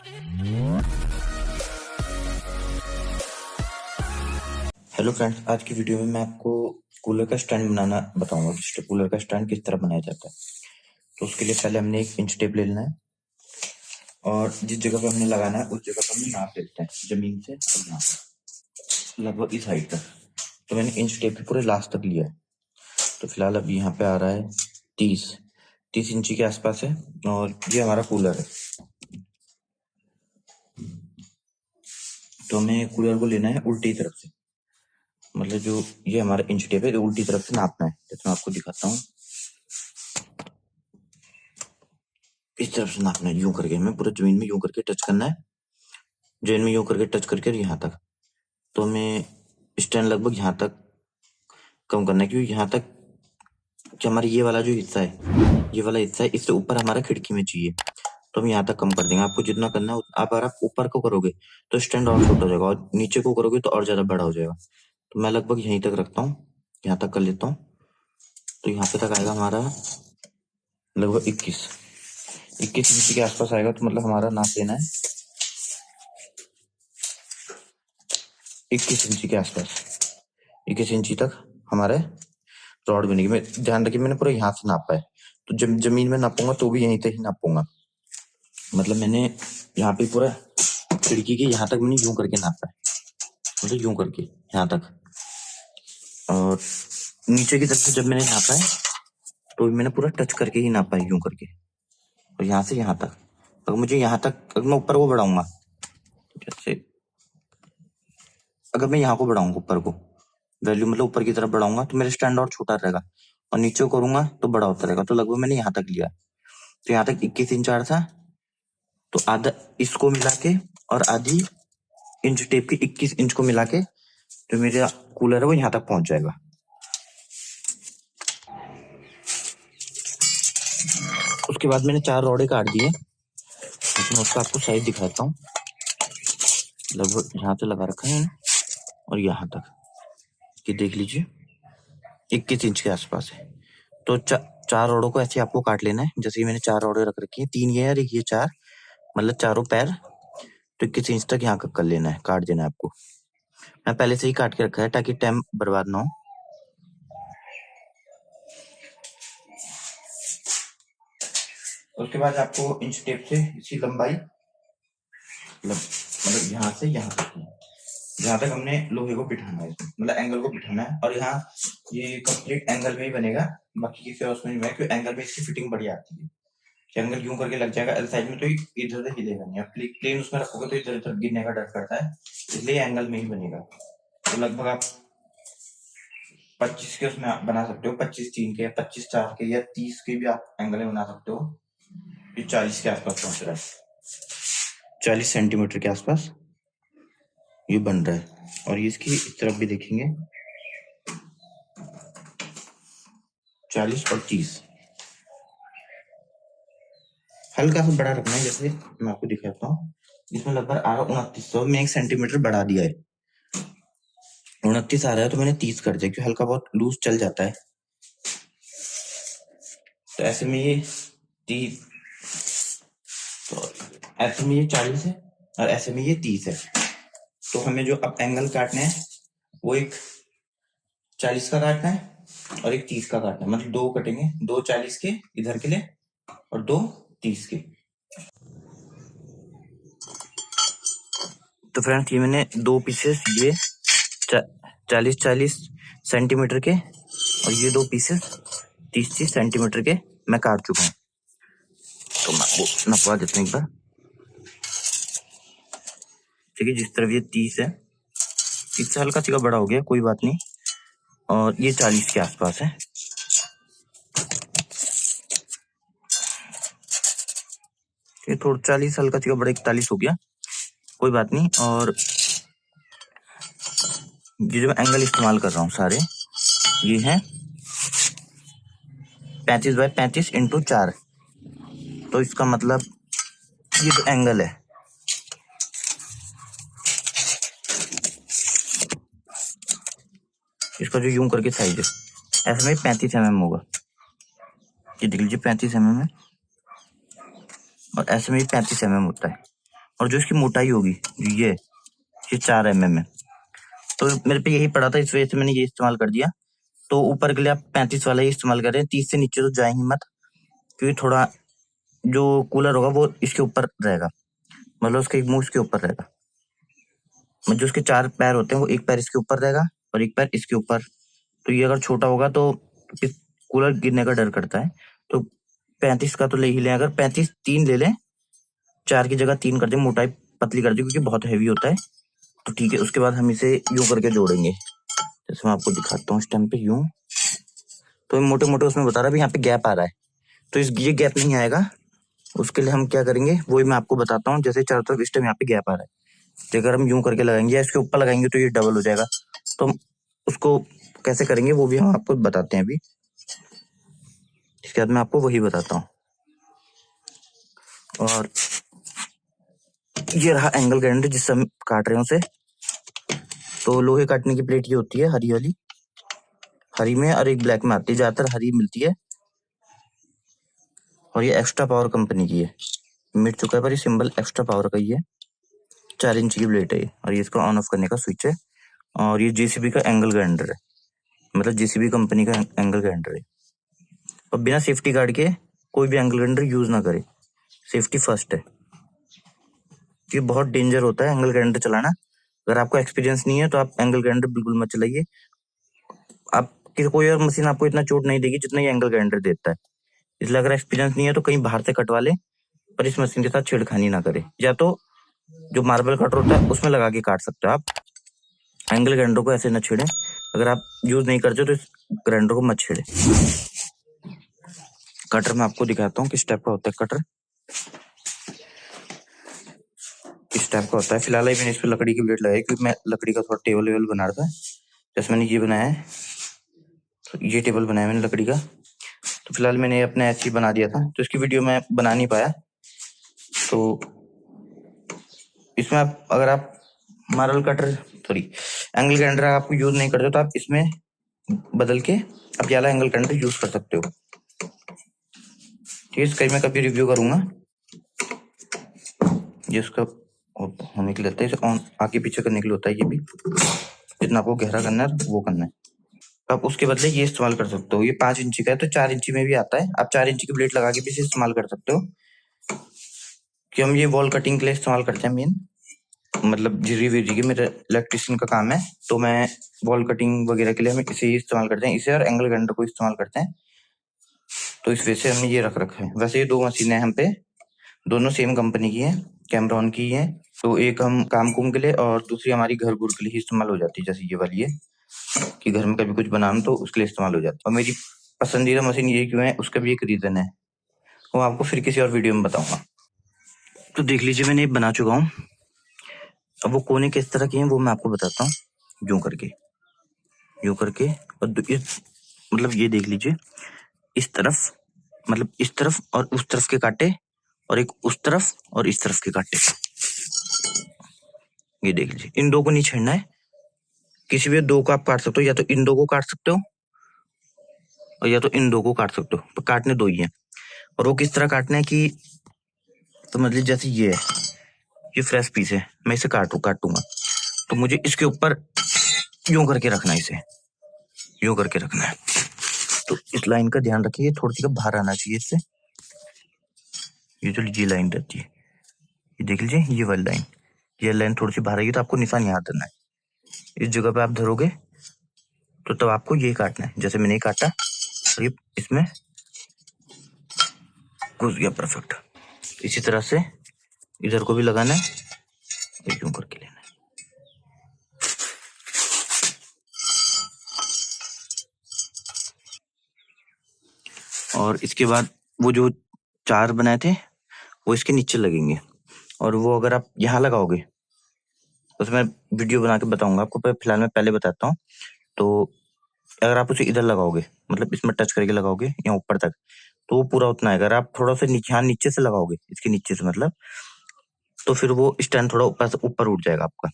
Hello friends, आज की video में मैं आपको कूलर का स्टैंड बनाना बताऊंगा कि कूलर का स्टैंड किस तरह बनाया जाता है। तो उसके लिए पहले हमने एक इंच टेप ले लेना है और जिस जगह पे हमने लगाना है उस जगह पर हमने नाप लेते हैं जमीन से और यहाँ लगभग इस हाइट तक। तो मैंने इंच टेप पूरे लास्ट तक लिया है। तो फिलहाल अब यहाँ पे आ रहा है 30 इंची के आसपास है और ये हमारा कूलर है। तो हमें कूलर को लेना है उल्टी तरफ से, मतलब जो ये हमारा इंच टेप है तो उल्टी तरफ से नापना है। जैसे मैं आपको दिखाता हूँ, इस तरफ से नापना है, यूं करके हमें पूरा जमीन में यूं करके टच करना है, जमीन में यूं करके टच करके यहाँ तक। तो हमें स्टैंड लगभग यहाँ तक कम करना है, क्योंकि यहाँ तक कि हमारा ये वाला जो हिस्सा है, ये वाला हिस्सा है, इससे ऊपर हमारा खिड़की में चाहिए। तो हम यहाँ तक कम कर देंगे। आपको जितना करना है, आप अगर आप ऊपर को करोगे तो स्टैंड और छोटा हो जाएगा और नीचे को करोगे तो और ज्यादा बड़ा हो जाएगा। तो मैं लगभग यहीं तक रखता हूँ, यहाँ तक कर लेता हूँ। तो यहाँ पे तक आएगा हमारा लगभग 21 इंच के आसपास आएगा। तो मतलब हमारा नाप लेना है 21 इंची के आसपास। 21 इंची तक हमारे रॉड बनेगी। मैं ध्यान रखिए, मैंने पूरा यहाँ से नापा है। तो जब जमीन में नापूंगा तो भी यहीं तक ही नापूंगा। मतलब मैंने यहाँ पे पूरा खिड़की के यहाँ तक मैंने यूं करके नापा है, मतलब यूं करके यहाँ तक। और नीचे की तरफ से जब मैंने नापा है तो मैंने पूरा टच करके ही नापा है, यूं करके। और यहाँ से यहाँ तक, अगर मुझे यहाँ तक, अगर मैं ऊपर को बढ़ाऊंगा, जैसे अगर मैं यहाँ को बढ़ाऊंगा, ऊपर को वैल्यू मतलब ऊपर की तरफ बढ़ाऊंगा तो मेरा स्टैंड और छोटा रहेगा, और नीचे को करूंगा तो बड़ा होता रहेगा। तो लगभग मैंने यहाँ तक लिया। तो यहाँ तक 21 इंच आ रहा था, तो आधा इसको मिला के और आधी इंच टेप की 21 इंच को मिला के जो मेरा कूलर है वो यहाँ तक पहुंच जाएगा। उसके बाद मैंने 4 रॉडे काट दिए। मैं उसका आपको साइज दिखाता हूँ। लगभग यहाँ से लगा रखा है और यहाँ तक, कि देख लीजिए 21 इंच के आसपास है। तो 4 रॉडों को ऐसे आपको काट लेना है। जैसे मैंने 4 रॉडे रख रखी है, 3 ये और एक ये, 4 मतलब चारों पैर। तो 21 इंच तक यहाँ कर लेना है, काट देना है आपको। मैं पहले से ही काट के रखा है ताकि टाइम बर्बाद ना हो। उसके बाद आपको इंच टेप से इसकी लंबाई मतलब यहाँ से यहाँ तक, जहाँ तक हमने लोहे को बिठाना है, मतलब एंगल को बिठाना है। और यहाँ ये कंप्लीट एंगल में ही बनेगा, बाकी किसी और उसमें नहीं बनेगा, क्योंकि एंगल में इसकी फिटिंग बढ़िया आती है। एंगल यूं करके लग जाएगा एल साइज में, तो इधर उधर हिलेगा नहीं। आप प्लेन उसमें रखोगे तो इधर उधर गिरने का डर करता है, इसलिए एंगल में ही बनेगा। तो लगभग आप 25 के उसमें आप बना सकते हो, 25 3 के, 25 4 के या 30 के भी आप एंगल में बना सकते हो। ये 40 के आसपास पहुंच रहा है, 40 सेंटीमीटर के आसपास ये बन रहा है। और ये इसकी इस तरफ भी देखेंगे 40 और 30, हल्का सा बड़ा रखना है। जैसे मैं आपको दिखाता हूँ, इसमें लगभग आ रहा 2900, में 1 सेंटीमीटर बढ़ा दिया है। 29 आ रहा है तो मैंने 30 कर दिया, क्योंकि हल्का बहुत लूज चल जाता है। तो ऐसे में ये 30, तो ऐसे में ये 40 है और ऐसे में ये 30 है। तो हमें जो अब एंगल काटने हैं वो एक 40 का काटना है और एक 30 का काटना है, मतलब 2 कटेंगे, 2 40 के इधर के लिए और 2 30 के। तो फ्रेंड्स ये मैंने 2 पीसेस, ये 40 सेंटीमीटर के और ये 2 पीसेस 30 सेंटीमीटर के मैं काट चुका हूँ। तो मैं आपको नपवा देता हूँ एक बार। ठीक है, जिस तरफ ये 30 है, इससे हल्का सा बड़ा हो गया, कोई बात नहीं। और ये 40 के आसपास है। ये थोड़ा 40 हल्का सा बड़ा 41 हो गया, कोई बात नहीं। और ये जो एंगल इस्तेमाल कर रहा हूँ सारे, ये हैं 35 बाय 35 इंटू 4। तो इसका मतलब ये जो एंगल है, इसका जो यूं करके साइज है, ऐसे में 35 mm होगा। ये देख लीजिए 35 mm है और ऐसे में 35 mm होता है। और जो इसकी मोटाई होगी ये 4 mm है। तो मेरे पे यही पड़ा था, इस वजह से मैंने ये इस्तेमाल कर दिया। तो ऊपर के लिए आप 35 वाला ही इस्तेमाल करें, 30 से नीचे तो जाएंगे मत, क्योंकि थोड़ा जो कूलर होगा वो इसके ऊपर रहेगा, मतलब उसके एक मुंह इसके ऊपर रहेगा, मतलब जो उसके 4 पैर होते हैं वो एक पैर इसके ऊपर रहेगा और एक पैर इसके ऊपर। तो ये अगर छोटा होगा तो कूलर गिरने का डर करता है। तो 35 का तो ले ही लें, अगर 35 3 ले लें, 4 की जगह 3 कर दें, मोटाई पतली कर दें क्योंकि बहुत हैवी होता है। तो ठीक है, उसके बाद हम इसे यूं करके जोड़ेंगे, जैसे मैं आपको दिखाता हूँ स्टैम्प पे यूं। तो मोटे मोटे उसमें बता रहा है यहाँ पे गैप आ रहा है, तो ये गैप नहीं आएगा। उसके लिए हम क्या करेंगे वही मैं आपको बताता हूँ। जैसे चारों तरफ इस टाइम यहाँ पे गैप आ रहा है, तो अगर हम यूं करके लगाएंगे या इसके ऊपर लगाएंगे तो ये डबल हो जाएगा। तो हम उसको कैसे करेंगे वो भी हम आपको बताते हैं अभी, इसके बाद मैं आपको वही बताता हूँ। और ये रहा एंगल ग्राइंडर जिससे हम काट रहे हैं उसे। तो लोहे काटने की प्लेट ये होती है, हरी वाली, हरी में और एक ब्लैक में आती है, ज्यादातर हरी मिलती है। और ये एक्स्ट्रा पावर कंपनी की है, मिट चुका है पर ये सिंबल एक्स्ट्रा पावर का ही है। 4 इंच की प्लेट है ये, और ये इसको ऑन ऑफ करने का स्विच है। और ये जेसीबी का एंगल ग्राइंडर है, मतलब जेसीबी कंपनी का एंगल ग्राइंडर है। और बिना सेफ्टी गार्ड के कोई भी एंगल ग्राइंडर यूज ना करे, सेफ्टी फर्स्ट है। ये बहुत डेंजर होता है एंगल ग्राइंडर चलाना। अगर आपको एक्सपीरियंस नहीं है तो आप एंगल ग्राइंडर बिल्कुल मत चलाइए। आपकी कोई और मशीन आपको इतना चोट नहीं देगी जितना ये एंगल ग्राइंडर देता है। इसलिए अगर एक्सपीरियंस नहीं है तो कहीं बाहर से कटवा ले, पर इस मशीन के साथ छेड़खानी ना करे। या तो जो मार्बल कटर होता है उसमें लगा के काट सकते हो आप, एंगल ग्राइंडर को ऐसे न छेड़े। अगर आप यूज नहीं करते तो इस ग्राइंडर को मत छेड़े। कटर मैं आपको दिखाता हूँ किस टाइप का होता है कटर, किस टाइप का होता है। फिलहाल मैंने इस पर लकड़ी की प्लेट लगाई क्योंकि मैं लकड़ी का थोड़ा टेबल वेबल बना रहा था। जैसे मैंने ये बनाया है, तो ये टेबल बनाया मैंने लकड़ी का। तो फिलहाल मैंने अपने ऐसे ही बना दिया था, तो इसकी वीडियो मैं बना नहीं पाया। तो इसमें आप अगर आप marble cutter sorry angle grinder आपको यूज नहीं करते तो आप इसमें बदल के आप ये वाला एंगल ग्राइंडर यूज कर सकते हो। ठीक है, इसका मैं कभी रिव्यू करूंगा। ये उसका होने के लिए होता है, इसे ऑन आगे पीछे करने के लिए होता है। ये भी जितना आपको गहरा करना है वो करना है। तो आप उसके बदले ये इस्तेमाल कर सकते हो। ये 5 इंची का है तो 4 इंची में भी आता है, आप 4 इंची की प्लेट लगा के भी इसे इस्तेमाल कर सकते हो। कि हम ये वॉल कटिंग के लिए इस्तेमाल करते हैं मेन, मतलब झिरी विरी की, मेरा इलेक्ट्रिशियन का काम है तो मैं वॉल कटिंग वगैरह के लिए हम इसे ही इस्तेमाल करते हैं, इसे और एंगल ग्राइंडर को इस्तेमाल करते हैं। तो इस वजह से हमने ये रख रखा है। वैसे ये 2 मशीनें हम पे, दोनों सेम कंपनी की है, कैमरॉन की है। तो एक हम काम कुम के लिए और दूसरी हमारी घर गुर के लिए इस्तेमाल हो जाती है। जैसे ये वाली है कि घर में कभी कुछ बनाना तो उसके लिए इस्तेमाल हो जाती है। और मेरी पसंदीदा मशीन ये क्यों है उसका भी एक रीजन है, वो आपको फिर किसी और वीडियो में बताऊंगा। तो देख लीजिए मैंने बना चुका हूँ। अब वो कोने किस तरह के हैं वो मैं आपको बताता हूँ। यूं करके और मतलब ये देख लीजिए, इस तरफ मतलब इस तरफ और उस तरफ के कांटे, और एक उस तरफ और इस तरफ के कांटे। ये देख लीजिए, इन 2 को नहीं छेड़ना है, किसी भी 2 को आप काट सकते हो, या तो इन 2 को काट सकते हो और या तो इन 2 को काट सकते हो, पर काटने 2 ही है। और वो किस तरह काटना है कि तो मतलब जैसे ये है, ये फ्रेश पीस है, मैं इसे काटूंगा तो मुझे इसके ऊपर यूं करके रखना है, इसे यूं करके रखना है। तो इस लाइन का ध्यान रखिए, थोड़ी सी बाहर आना चाहिए इससे। ये जो ये लाइन रहती है, ये देख लीजिए, ये वाली लाइन, ये लाइन थोड़ी सी बाहर आएगी तो आपको निशान यहाँ देना है। इस जगह पे आप धरोगे तो तब आपको ये काटना है। जैसे मैंने काटा और ये इसमें घुस गया परफेक्ट। इसी तरह से इधर को भी लगाना है और यूं करके लेना है। और इसके बाद वो जो 4 बनाए थे वो इसके नीचे लगेंगे, और वो अगर आप यहाँ लगाओगे तो उसमें वीडियो बना के बताऊंगा आपको, पर फिलहाल मैं पहले बताता हूँ। तो अगर आप उसे इधर लगाओगे, मतलब इसमें टच करके लगाओगे यहाँ ऊपर तक, तो वो पूरा उतना है। अगर आप थोड़ा सा यहाँ नीचे से लगाओगे, इसके नीचे से मतलब, तो फिर वो स्टैंड थोड़ा ऊपर उठ जाएगा आपका।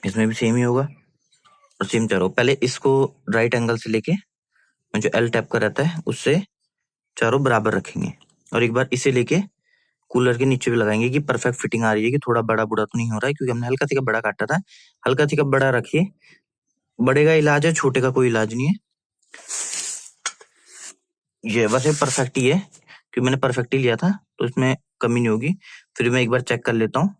इसमें भी सेम ही होगा और सेम चारों। पहले इसको राइट एंगल से लेके जो एल टाइप का रहता है उससे चारों बराबर रखेंगे, और एक बार इसे लेके कूलर के नीचे भी लगाएंगे कि परफेक्ट फिटिंग आ रही है, कि थोड़ा बड़ा बुरा तो नहीं हो रहा है, क्योंकि हमने हल्का सी का बड़ा काटा था। हल्का सी का बड़ा रखिए, बड़े का इलाज है, छोटे का कोई इलाज नहीं है। ये वैसे परफेक्ट ही है, क्योंकि मैंने परफेक्ट ही लिया था, तो इसमें कमी नहीं होगी। फिर मैं एक बार चेक कर लेता हूँ।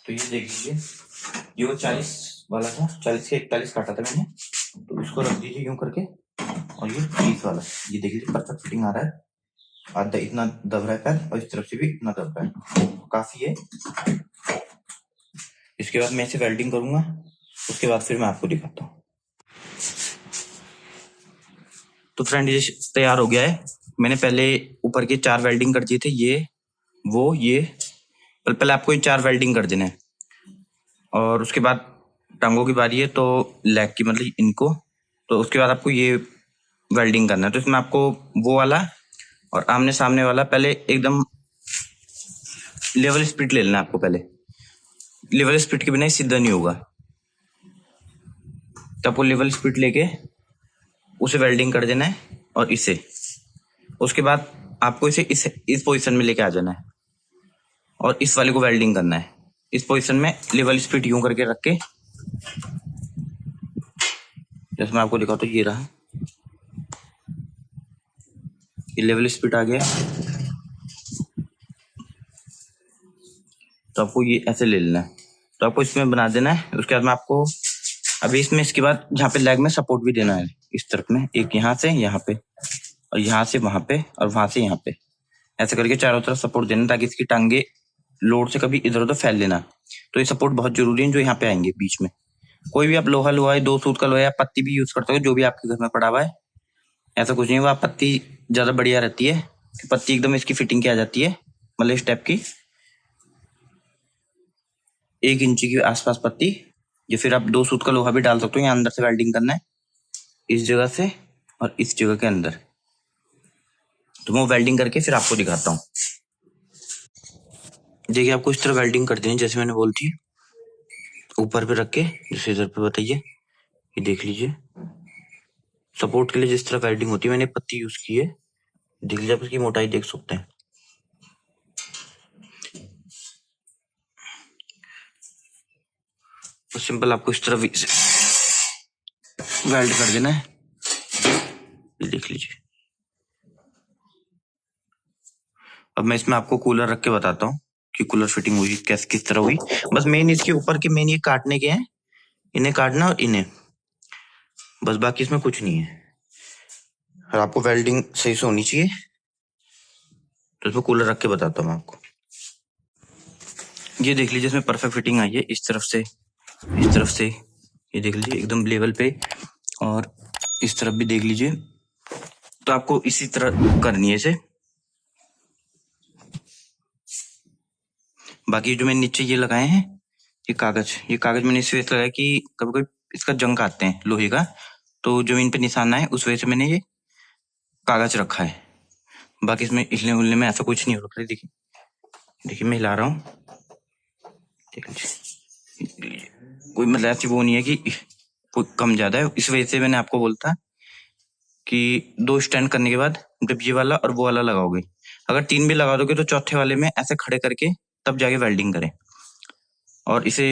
तो ये देख लीजिए, ये वो 40 वाला था, 40 से 41 काटा था मैंने, तो इसको रख दीजिए यूं करके। और ये 30 वाला, ये देख लीजिए परफेक्ट फिटिंग आ रहा है। आधा इतना दब रहा है पैर, और इस तरफ से भी इतना दब रहा है, काफी है। इसके बाद मैं इसे वेल्डिंग करूंगा, उसके बाद फिर मैं आपको दिखाता हूँ। तो फ्रेंड ये तैयार हो गया है। मैंने पहले ऊपर के 4 वेल्डिंग कर दिए थे, ये वो ये, पहले आपको ये 4 वेल्डिंग कर देना है। और उसके बाद टांगों की बारी है, तो लेग की मतलब इनको, तो उसके बाद आपको ये वेल्डिंग करना है। तो इसमें आपको वो वाला और आमने सामने वाला पहले एकदम लेवल स्पीड ले लेना है आपको। पहले लेवल स्पीड के बिना ही सीधा नहीं होगा, तो आपको लेवल स्पीड लेके उसे वेल्डिंग कर देना है। और इसे उसके बाद आपको इसे इस पोजीशन में लेके आ जाना है, और इस वाले को वेल्डिंग करना है इस पोजीशन में। लेवल स्पीड यूं करके रख के, जैसे मैं आपको दिखाता हूँ, ये रहा, ये लेवल स्पीड आ गया। तो आपको ये ऐसे ले लेना है, तो आपको इसमें बना देना है। उसके बाद में आपको अभी इसमें, इसके बाद यहाँ पे लेग में सपोर्ट भी देना है, इस तरफ में एक, यहाँ से यहाँ पे, और यहाँ से वहां पे, और वहां से यहाँ पे, ऐसे करके चारों तरफ सपोर्ट देना, ताकि इसकी टांगे लोड से कभी इधर उधर फैल लेना। तो ये सपोर्ट बहुत जरूरी है, जो यहाँ पे आएंगे बीच में। कोई भी आप लोहा लोहा है, 2 सूत का लोहा, पत्ती भी यूज करते हो, जो भी आपके घर में पड़ा हुआ है। ऐसा कुछ नहीं हुआ, पत्ती ज्यादा बढ़िया रहती है, पत्ती एकदम इसकी फिटिंग की आ जाती है, मतलब इस टाइप की 1 इंची के आसपास पत्ती। या फिर आप 2 सूत का लोहा भी डाल सकते हो। यहाँ अंदर से वेल्डिंग करना है, इस जगह से और इस जगह के अंदर। तो मैं वेल्डिंग करके फिर आपको दिखाता हूँ। देखिए, आपको इस तरह वेल्डिंग कर देनी, जैसे मैंने बोली थी, ऊपर पे रख के, जैसे इधर पे बताइए, ये देख लीजिए। सपोर्ट के लिए जिस तरह वेल्डिंग होती है, मैंने पत्ती यूज की है, देख लीजिए, आप इसकी मोटाई देख सकते हैं। तो सिंपल आपको इस तरह वेल्ड कर देना है, ये देख लीजिए। अब मैं इसमें आपको कूलर रख के बताता हूँ कि कूलर फिटिंग हुई कैसे, किस तरह हुई। बस मेन इसके ऊपर के मेन ये काटने के हैं, इन्हें काटना और इन्हें, बस, बाकी इसमें कुछ नहीं है। और आपको वेल्डिंग सही से होनी चाहिए। तो इसमें कूलर रख के बताता हूँ मैं आपको। ये देख लीजिए, इसमें परफेक्ट फिटिंग आई है, इस तरफ से, इस तरफ से, ये देख लीजिए एकदम लेवल पे, और इस तरफ भी देख लीजिए। तो आपको इसी तरह करनी है इसे। बाकी जो मैंने नीचे ये लगाए हैं, ये कागज मैंने इसलिए लगाया कि कभी कोई इसका जंग आते हैं लोहे का, तो जमीन पे निशान आए, उस वजह से मैंने ये कागज रखा है। बाकी इसमें हिलने उलने में ऐसा कुछ नहीं हो रहा है। देखिए देखिए, मैं हिला रहा हूँ, देख लीजिए, कोई मतलब ऐसी वो नहीं है कि कोई कम ज्यादा है। इस वजह से मैंने आपको बोलता कि 2 स्टैंड करने के बाद जब ये वाला और वो वाला लगाओगे, अगर 3 भी लगा दोगे, तो चौथे वाले में ऐसे खड़े करके तब जाके वेल्डिंग करें, और इसे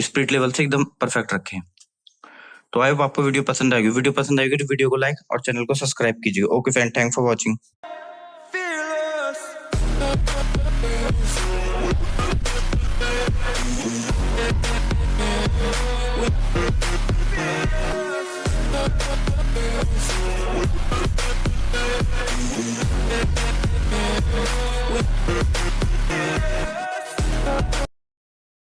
स्पिरिट लेवल से एकदम परफेक्ट रखें। तो आई होप आपको वीडियो पसंद आएगी। वीडियो पसंद आएगी तो वीडियो को लाइक और चैनल को सब्सक्राइब कीजिए। Okay friend, thanks for watching. Fearless.